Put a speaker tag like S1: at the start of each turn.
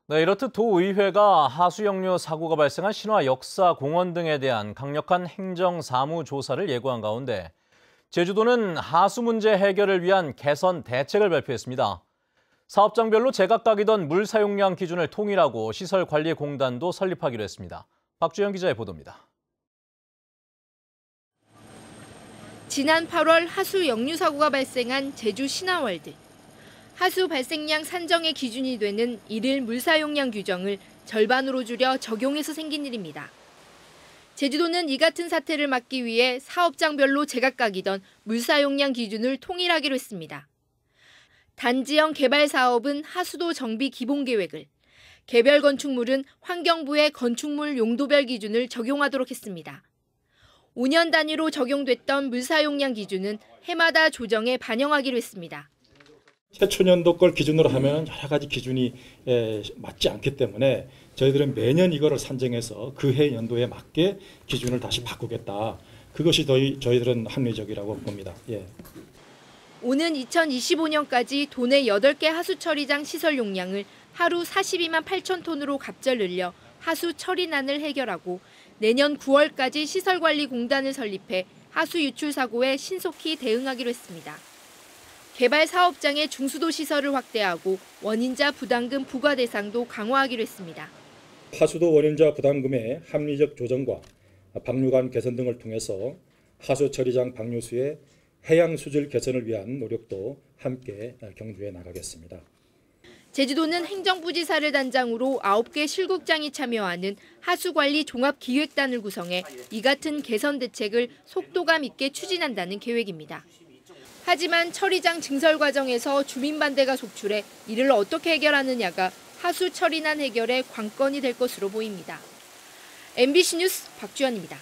S1: 네, 이렇듯 도의회가 하수역류 사고가 발생한 신화 역사 공원 등에 대한 강력한 행정 사무 조사를 예고한 가운데 제주도는 하수 문제 해결을 위한 개선 대책을 발표했습니다. 사업장별로 제각각이던 물 사용량 기준을 통일하고 시설관리공단도 설립하기로 했습니다. 박주영 기자의 보도입니다.
S2: 지난 8월 하수 역류 사고가 발생한 제주 신화월드. 하수 발생량 산정의 기준이 되는 일일 물 사용량 규정을 절반으로 줄여 적용해서 생긴 일입니다. 제주도는 이 같은 사태를 막기 위해 사업장별로 제각각이던 물 사용량 기준을 통일하기로 했습니다. 단지형 개발 사업은 하수도 정비 기본계획을, 개별 건축물은 환경부의 건축물 용도별 기준을 적용하도록 했습니다. 5년 단위로 적용됐던 물 사용량 기준은 해마다 조정에 반영하기로 했습니다.
S3: 최초년도 걸 기준으로 하면 여러 가지 기준이 맞지 않기 때문에 저희들은 매년 이거를 산정해서 그 해 연도에 맞게 기준을 다시 바꾸겠다. 그것이 저희들은 합리적이라고 봅니다. 예.
S2: 오는 2025년까지 도내 8개 하수 처리장 시설 용량을 하루 42만 8천 톤으로 갑절 늘려 하수 처리난을 해결하고 내년 9월까지 시설관리공단을 설립해 하수 유출 사고에 신속히 대응하기로 했습니다. 개발 사업장의 중수도 시설을 확대하고 원인자 부담금 부과 대상도 강화하기로 했습니다.
S3: 하수도 원인자 부담금의 합리적 조정과 방류관 개선 등을 통해서 하수 처리장 방류수의 해양 수질 개선을 위한 노력도 함께 경주해 나가겠습니다.
S2: 제주도는 행정부지사를 단장으로 9개 실국장이 참여하는 하수관리 종합기획단을 구성해 이 같은 개선 대책을 속도감 있게 추진한다는 계획입니다. 하지만 처리장 증설 과정에서 주민 반대가 속출해 이를 어떻게 해결하느냐가 하수 처리난 해결의 관건이 될 것으로 보입니다. MBC 뉴스 박주연입니다.